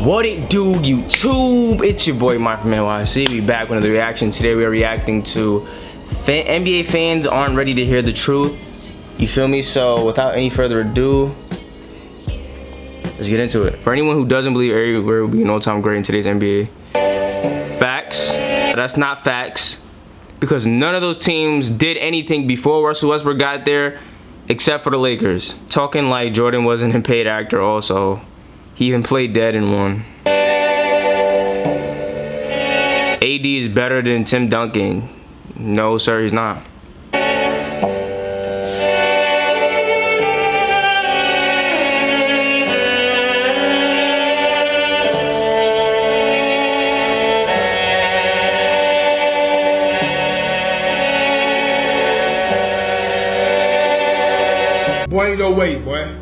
What it do, YouTube? It's your boy Mark from NYC. We back with another reaction. Today we are reacting to NBA fans aren't ready to hear the truth. You feel me? So without any further ado, let's get into it. For anyone who doesn't believe everywhere will be an all-time great in today's NBA, facts. That's not facts, because none of those teams did anything before Russell Westbrook got there, except for the Lakers. Talking like Jordan wasn't a paid actor also. He even played dead and won. AD is better than Tim Duncan. No, sir, he's not. Boy, ain't no way, boy.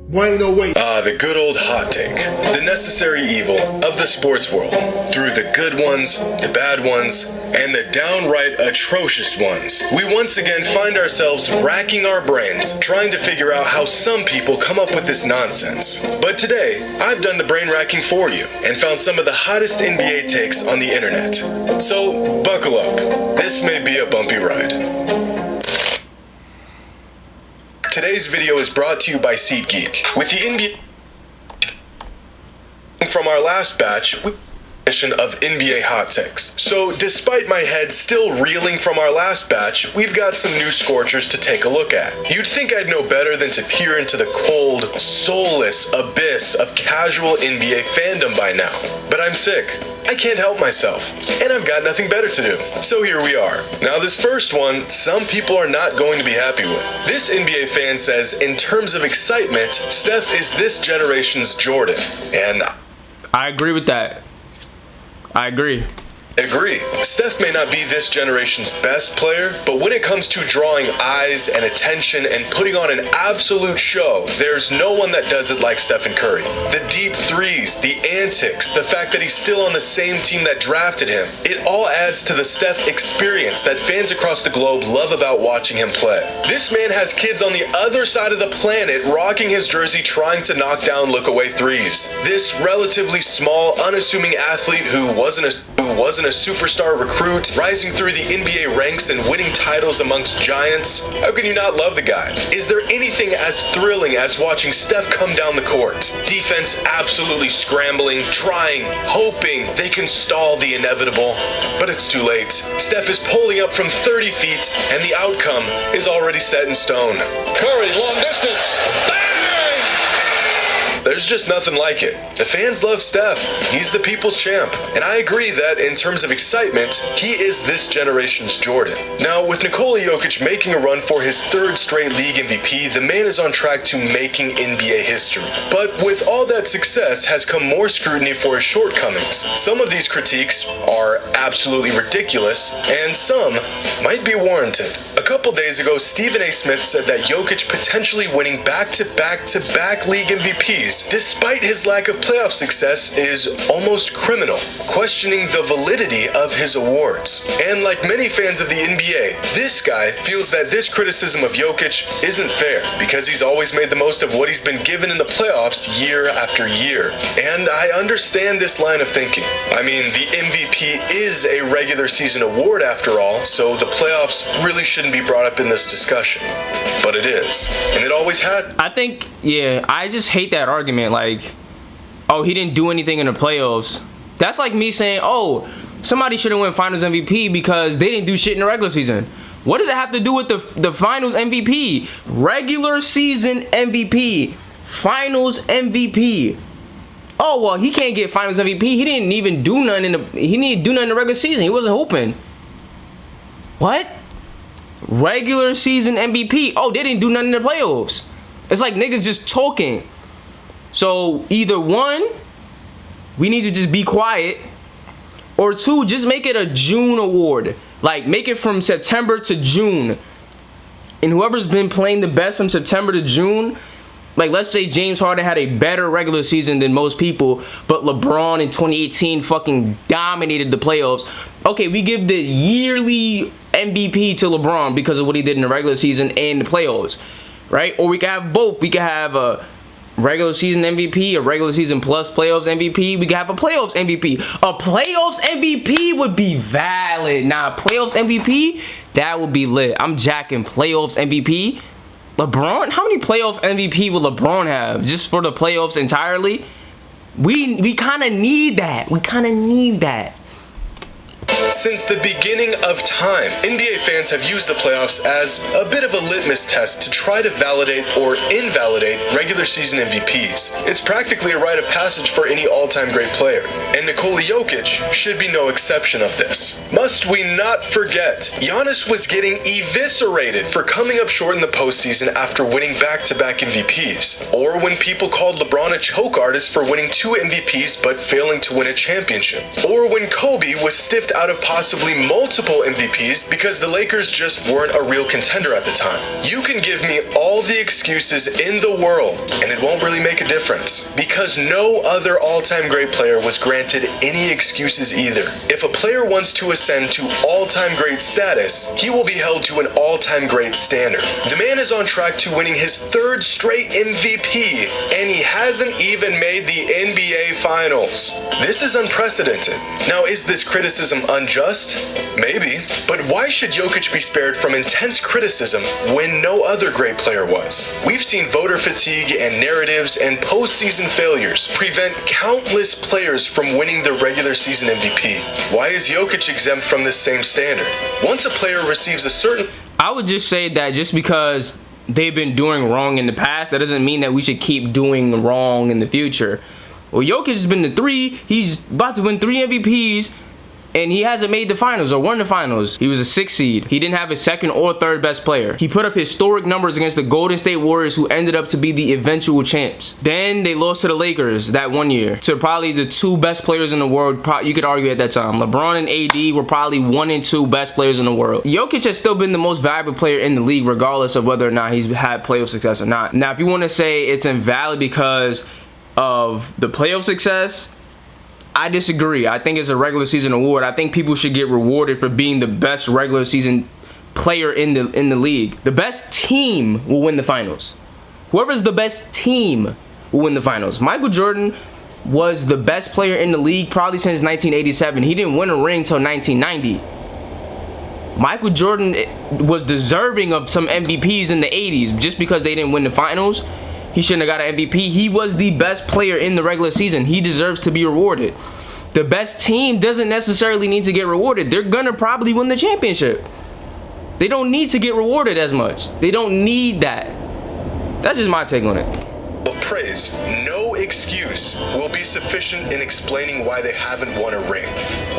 Boy, ain't no way. The good old hot take. The necessary evil of the sports world. Through the good ones, the bad ones, and the downright atrocious ones. We once again find ourselves racking our brains, trying to figure out how some people come up with this nonsense. But today, I've done the brain racking for you, and found some of the hottest NBA takes on the internet. So, buckle up. This may be a bumpy ride. Today's video is brought to you by SeatGeek. With the NBA from our last batch, edition of NBA Hot Takes. So despite my head still reeling from our last batch, we've got some new scorchers to take a look at. You'd think I'd know better than to peer into the cold, soulless abyss of casual NBA fandom by now. But I'm sick. I can't help myself, and I've got nothing better to do. So here we are. Now this first one, some people are not going to be happy with. This NBA fan says, in terms of excitement, Steph is this generation's Jordan. And I agree with that. I agree. Steph may not be this generation's best player, but when it comes to drawing eyes and attention and putting on an absolute show, there's no one that does it like Stephen Curry. The deep threes, the antics, the fact that he's still on the same team that drafted him, it all adds to the Steph experience that fans across the globe love about watching him play. This man has kids on the other side of the planet rocking his jersey trying to knock down look-away threes. This relatively small, unassuming athlete who wasn't a superstar recruit, rising through the NBA ranks and winning titles amongst giants. How can you not love the guy? Is there anything as thrilling as watching Steph come down the court? Defense absolutely scrambling, trying, hoping they can stall the inevitable. But it's too late. Steph is pulling up from 30 feet, and the outcome is already set in stone. Curry, long distance. There's just nothing like it. The fans love Steph. He's the people's champ. And I agree that in terms of excitement, he is this generation's Jordan. Now, with Nikola Jokic making a run for his third straight league MVP, the man is on track to making NBA history. But with all that success has come more scrutiny for his shortcomings. Some of these critiques are absolutely ridiculous, and some might be warranted. A couple days ago, Stephen A. Smith said that Jokic potentially winning back-to-back-to-back league MVPs despite his lack of playoff success is almost criminal, questioning the validity of his awards. And like many fans of the NBA, this guy feels that this criticism of Jokic isn't fair because he's always made the most of what he's been given in the playoffs year after year. And I understand this line of thinking. I mean, the MVP is a regular season award after all, so the playoffs really shouldn't be brought up in this discussion. But it is, and it always has. I think, yeah, I just hate that argument. Like, oh, he didn't do anything in the playoffs. That's like me saying, oh, somebody should have won Finals MVP because they didn't do shit in the regular season. What does it have to do with the Finals MVP? Regular season MVP, Finals MVP. Oh well, he can't get Finals MVP. He didn't even do nothing in the regular season. He wasn't hoping. What? Regular season MVP. Oh, they didn't do nothing in the playoffs. It's like niggas just talking. So either one, we need to just be quiet, or two, just make it a June award. Like, make it from September to June. And whoever's been playing the best from September to June, like, let's say James Harden had a better regular season than most people, but LeBron in 2018 fucking dominated the playoffs. Okay, we give the yearly MVP to LeBron because of what he did in the regular season and the playoffs, right? Or we could have both. We could have regular season MVP, a regular season plus playoffs MVP. We could have a playoffs MVP. A playoffs MVP would be valid. Nah, playoffs MVP, that would be lit. I'm jacking playoffs MVP. LeBron, how many playoff MVP will LeBron have just for the playoffs entirely? We kind of need that. We kind of need that. Since the beginning of time, NBA fans have used the playoffs as a bit of a litmus test to try to validate or invalidate regular season MVPs. It's practically a rite of passage for any all-time great player, and Nikola Jokic should be no exception of this. Must we not forget, Giannis was getting eviscerated for coming up short in the postseason after winning back-to-back MVPs, or when people called LeBron a choke artist for winning 2 MVPs but failing to win a championship, or when Kobe was stiffed out of possibly multiple MVPs because the Lakers just weren't a real contender at the time. You can give me all the excuses in the world, and it won't really make a difference, because no other all-time great player was granted any excuses either. If a player wants to ascend to all-time great status, he will be held to an all-time great standard. The man is on track to winning his 3rd straight MVP, and he hasn't even made the NBA Finals. This is unprecedented. Now, is this criticism unjust? Maybe. But why should Jokic be spared from intense criticism when no other great player was? We've seen voter fatigue and narratives and postseason failures prevent countless players from winning the regular season MVP. Why is Jokic exempt from this same standard? Once a player receives a certain... I would just say that just because they've been doing wrong in the past, that doesn't mean that we should keep doing wrong in the future. Well, Jokic has been to 3. He's about to win 3 MVPs. And he hasn't made the finals or won the finals. He was a 6th seed. He didn't have his 2nd or 3rd best player. He put up historic numbers against the Golden State Warriors, who ended up to be the eventual champs. Then they lost to the Lakers that one year, to probably the 2 best players in the world. You could argue at that time. LeBron and AD were probably 1 and 2 best players in the world. Jokic has still been the most valuable player in the league, regardless of whether or not he's had playoff success or not. Now, if you want to say it's invalid because of the playoff success, I disagree. I think it's a regular season award. I think people should get rewarded for being the best regular season player in the league. The best team will win the finals. Whoever's the best team will win the finals. Michael Jordan was the best player in the league probably since 1987. He didn't win a ring till 1990. Michael Jordan was deserving of some MVPs in the 80s. Just because they didn't win the finals, he shouldn't have got an MVP. He was the best player in the regular season. He deserves to be rewarded. The best team doesn't necessarily need to get rewarded. They're gonna probably win the championship. They don't need to get rewarded as much. They don't need that. That's just my take on it. Of praise, no excuse will be sufficient in explaining why they haven't won a ring,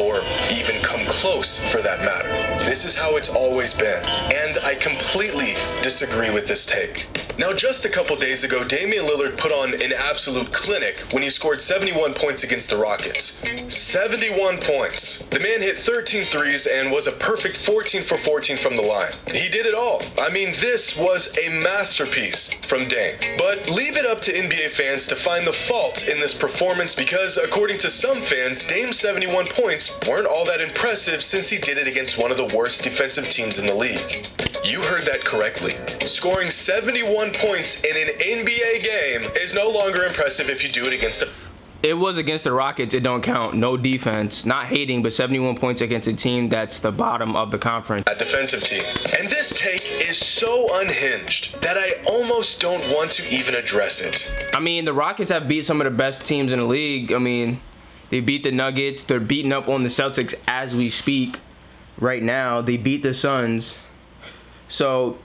or even come close for that matter. This is how it's always been, and I completely disagree with this take. Now, just a couple days ago, Damian Lillard put on an absolute clinic when he scored 71 points against the Rockets. 71 points. The man hit 13 threes and was a perfect 14 for 14 from the line. He did it all. I mean, this was a masterpiece from Dame. But leave it up to NBA fans to find the fault in this performance because, according to some fans, Dame's 71 points weren't all that impressive since he did it against one of the worst defensive teams in the league. You heard that correctly. Scoring 71 points in an NBA game is no longer impressive if you do it against a... It was against the Rockets. It don't count. No defense. Not hating, but 71 points against a team that's the bottom of the conference. A defensive team. And this take is so unhinged that I almost don't want to even address it. I mean, the Rockets have beat some of the best teams in the league. I mean, they beat the Nuggets. They're beating up on the Celtics as we speak right now. They beat the Suns. So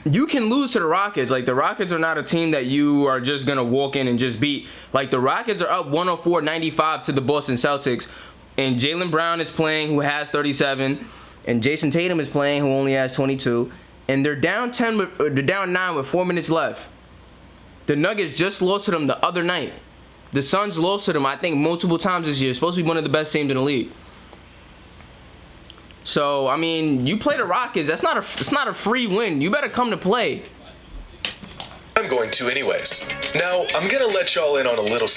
you can lose to the Rockets. Like, the Rockets are not a team that you are just going to walk in and just beat. Like, the Rockets are up 104-95 to the Boston Celtics. And Jaylen Brown is playing, who has 37. And Jason Tatum is playing, who only has 22. And they're down 9 with 4 minutes left. The Nuggets just lost to them the other night. The Suns lost to them, I think, multiple times this year. It's supposed to be one of the best teams in the league. So, I mean, you play the Rockets. It's not a free win. You better come to play. I'm going to anyways. Now, I'm going to let y'all in on a little...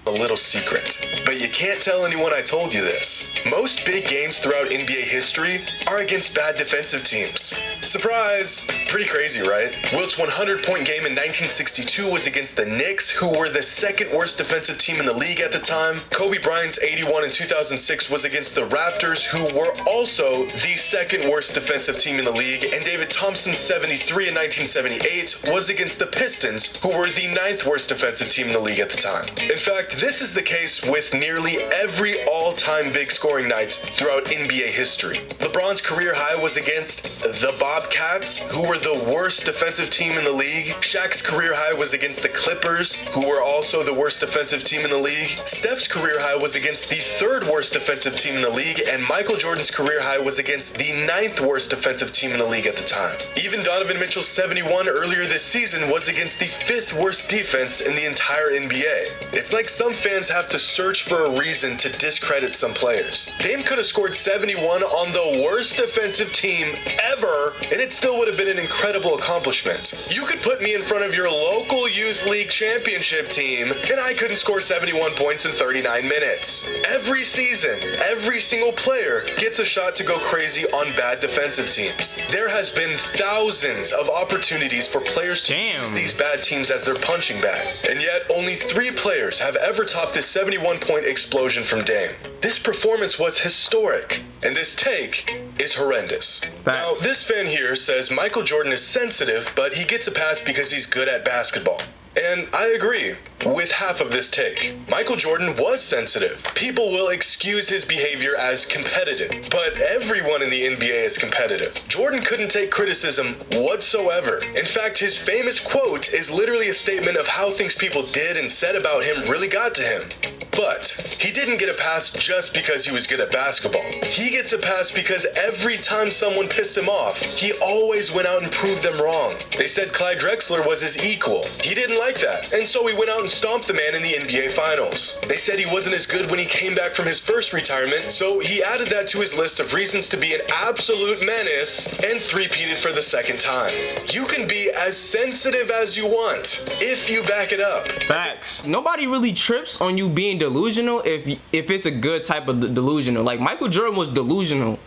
a little secret, but you can't tell anyone I told you this. Most big games throughout NBA history are against bad defensive teams. Surprise! Pretty crazy, right? Wilt's 100-point game in 1962 was against the Knicks, who were the second worst defensive team in the league at the time. Kobe Bryant's 81 in 2006 was against the Raptors, who were also the second worst defensive team in the league. And David Thompson's 73 in 1978 was against the Pistons, who were the ninth worst defensive team in the league at the time. In fact, this is the case with nearly every all-time big scoring night throughout NBA history. LeBron's career high was against the Bobcats, who were the worst defensive team in the league. Shaq's career high was against the Clippers, who were also the worst defensive team in the league. Steph's career high was against the third worst defensive team in the league, and Michael Jordan's career high was against the ninth worst defensive team in the league at the time. Even Donovan Mitchell's 71 earlier this season was against the fifth worst defense in the entire NBA. It's like some fans have to search for a reason to discredit some players. Dame could have scored 71 on the worst defensive team ever, and it still would have been an incredible accomplishment. You could put me in front of your local youth league championship team, and I couldn't score 71 points in 39 minutes. Every season, every single player gets a shot to go crazy on bad defensive teams. There has been thousands of opportunities for players to use these bad teams as their punching bag, and yet only 3 players have ever topped this 71-point explosion from Dame. This performance was historic, and this take is horrendous. Now, this fan here says Michael Jordan is sensitive, but he gets a pass because he's good at basketball. And I agree with half of this take. Michael Jordan was sensitive. People will excuse his behavior as competitive, but everyone in the NBA is competitive. Jordan couldn't take criticism whatsoever. In fact, his famous quote is literally a statement of how things people did and said about him really got to him. But he didn't get a pass just because he was good at basketball. He gets a pass because every time someone pissed him off, he always went out and proved them wrong. They said Clyde Drexler was his equal. He didn't like that, and so he went out and stomped the man in the NBA Finals. They said he wasn't as good when he came back from his first retirement, so he added that to his list of reasons to be an absolute menace and three-peated for the second time. You can be as sensitive as you want if you back it up. Facts. Nobody really trips on you being delusional if it's a good type of delusional. Like Michael Jordan was delusional.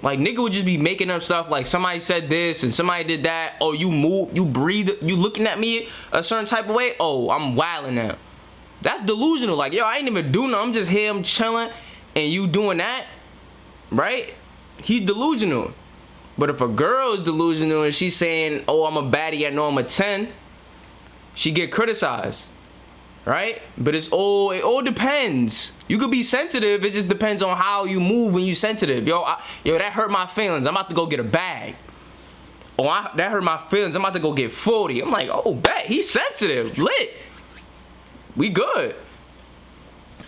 Like nigga would just be making up stuff like somebody said this and somebody did that. Oh, you move, you breathe, you looking at me a certain type of way. Oh, I'm wilding now. That's delusional. Like, yo, I ain't even do nothing. I'm just here, I'm chilling, and you doing that, right? He's delusional. But if a girl is delusional and she's saying, oh, I'm a baddie, I know I'm a 10, she get criticized, right? But it all depends. You could be sensitive, it just depends on how you move when you sensitive. Yo, that hurt my feelings, I'm about to go get a bag. Oh, that hurt my feelings, I'm about to go get 40. I'm like, oh, bet, he's sensitive, lit. We good.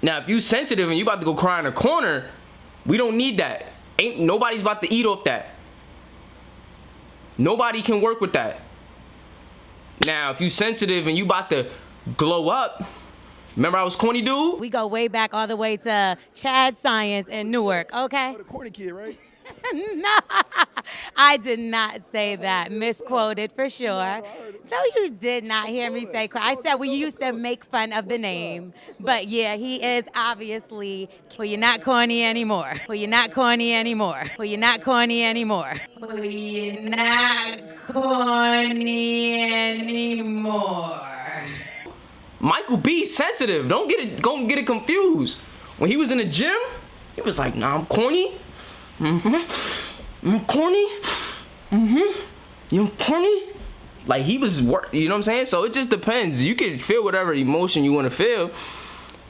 Now, if you sensitive and you about to go cry in a corner, we don't need that. Ain't nobody's about to eat off that. Nobody can work with that. Now, if you sensitive and you about to glow up, remember I was corny dude? We go way back all the way to Chad Science in Newark, okay? The corny kid, right? No, I did not say that. Misquoted for sure. No, you did not hear me say. I said we used to make fun of the name. But yeah, he is obviously. Well, you're not corny anymore. Well, you're not corny anymore. Well, you're not corny anymore. Well, you're not corny anymore. Michael B. sensitive. Don't get it confused. When he was in the gym, he was like, nah, I'm corny. I'm corny. You're corny. Like he was, you know what I'm saying? So it just depends. You can feel whatever emotion you want to feel.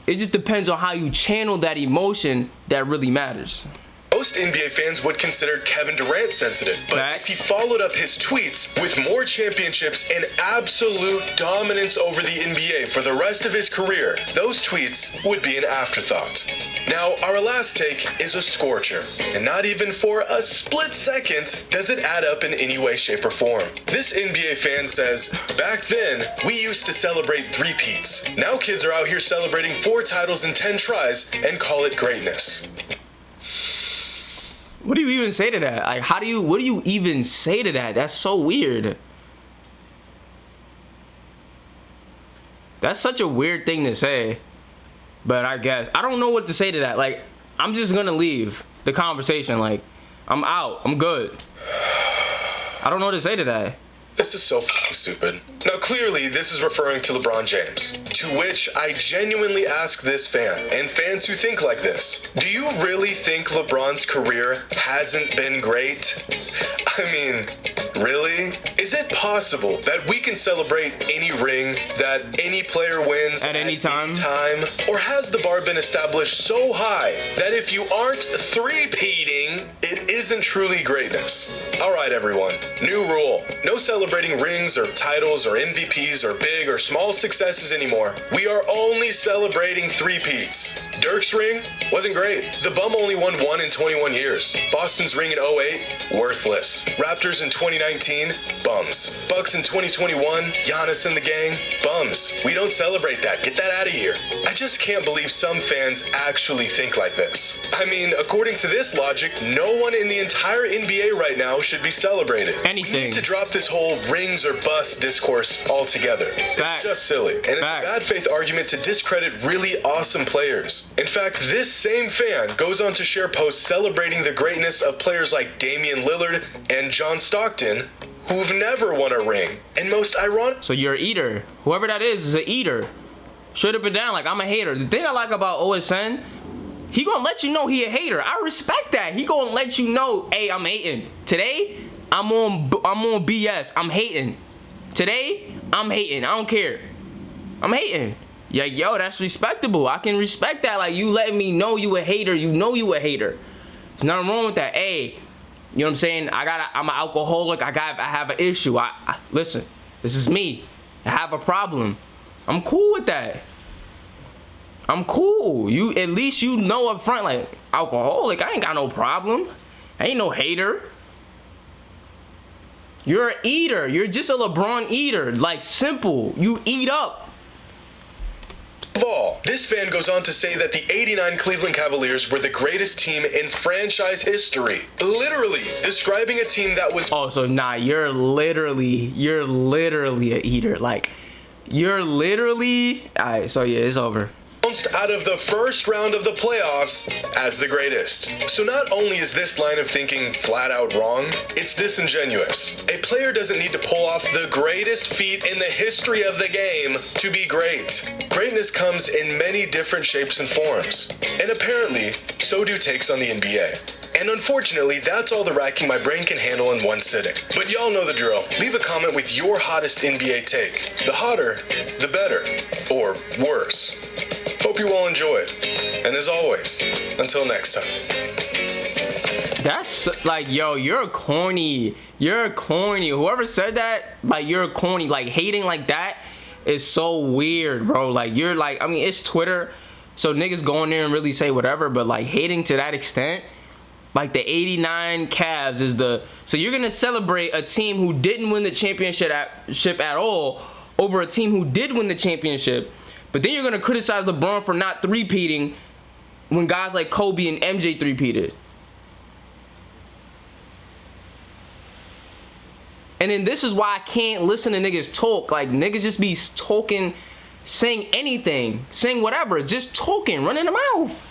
It just depends on how you channel that emotion that really matters. Most NBA fans would consider Kevin Durant sensitive, but if he followed up his tweets with more championships and absolute dominance over the NBA for the rest of his career, those tweets would be an afterthought. Now, our last take is a scorcher, and not even for a split second does it add up in any way, shape, or form. This NBA fan says, back then, we used to celebrate three-peats. Now kids are out here celebrating 4 titles in 10 tries and call it greatness. What do you even say to that? Like, what do you even say to that? That's so weird. That's such a weird thing to say. But I guess I don't know what to say to that. Like, I'm just gonna leave the conversation. Like, I'm out. I'm good. I don't know what to say to that. This is so f***ing stupid. Now clearly this is referring to LeBron James, to which I genuinely ask this fan, and fans who think like this, do you really think LeBron's career hasn't been great? I mean, really? Is it possible that we can celebrate any ring that any player wins At any time? Or has the bar been established so high that if you aren't three-peating, it isn't truly greatness? Alright everyone, new rule. No celebrating rings or titles or MVPs or big or small successes anymore. We are only celebrating three-peats. Dirk's ring wasn't great. The bum only won one in 21 years. Boston's ring in 08, worthless. Raptors in 2019, bums. Bucks in 2021, Giannis and the gang, bums. We don't celebrate that. Get that out of here. I just can't believe some fans actually think like this. I mean, according to this logic, no one in the entire NBA right now should be celebrated. Anything. We need to drop this whole rings or bust discourse altogether. Facts. It's just silly. And it's Facts. a bad faith argument to discredit really awesome players. In fact, this same fan goes on to share posts celebrating the greatness of players like Damian Lillard and John Stockton, who've never won a ring. And most ironic. So you're an eater. Whoever that is an eater. Straight up and down, like, I'm a hater. The thing I like about OSN, he gonna let you know he a hater. I respect that. He gonna let you know, hey, I'm hating. Today, I'm on BS. I'm hating. Today, I'm hating. I don't care. I'm hating. Yeah, yo, that's respectable. I can respect that. Like, you letting me know you a hater. You know you a hater. There's nothing wrong with that. Hey, you know what I'm saying? I'm an alcoholic. I have an issue. Listen, this is me. I have a problem. I'm cool with that. I'm cool. You at least you know up front, like, alcoholic, I ain't got no problem. I ain't no hater. You're an eater. You're just a LeBron eater. Like, simple. You eat up. All. This fan goes on to say that the '89 Cleveland Cavaliers were the greatest team in franchise history. Literally describing a team that was Oh, so nah, you're literally a eater. Like, you're literally. Alright, so yeah, it's over. bounced out of the first round of the playoffs as the greatest. So not only is this line of thinking flat out wrong, it's disingenuous. A player doesn't need to pull off the greatest feat in the history of the game to be great. Greatness comes in many different shapes and forms. And apparently, so do takes on the NBA. And unfortunately, that's all the racking my brain can handle in one sitting. But y'all know the drill. Leave a comment with your hottest NBA take. The hotter, the better. Or worse. Hope you all enjoyed. And as always, until next time. That's like, yo, you're corny. You're corny. Whoever said that, like, you're corny. Like, hating like that is so weird, bro. Like, you're like, I mean, it's Twitter, so niggas go in there and really say whatever, but like, hating to that extent, like the 89 Cavs is the, so you're gonna celebrate a team who didn't win the championship at all over a team who did win the championship, but then you're gonna criticize LeBron for not three-peating when guys like Kobe and MJ three-peated. And then this is why I can't listen to niggas talk. Like, niggas just be talking, saying anything, saying whatever, just talking, running their mouth.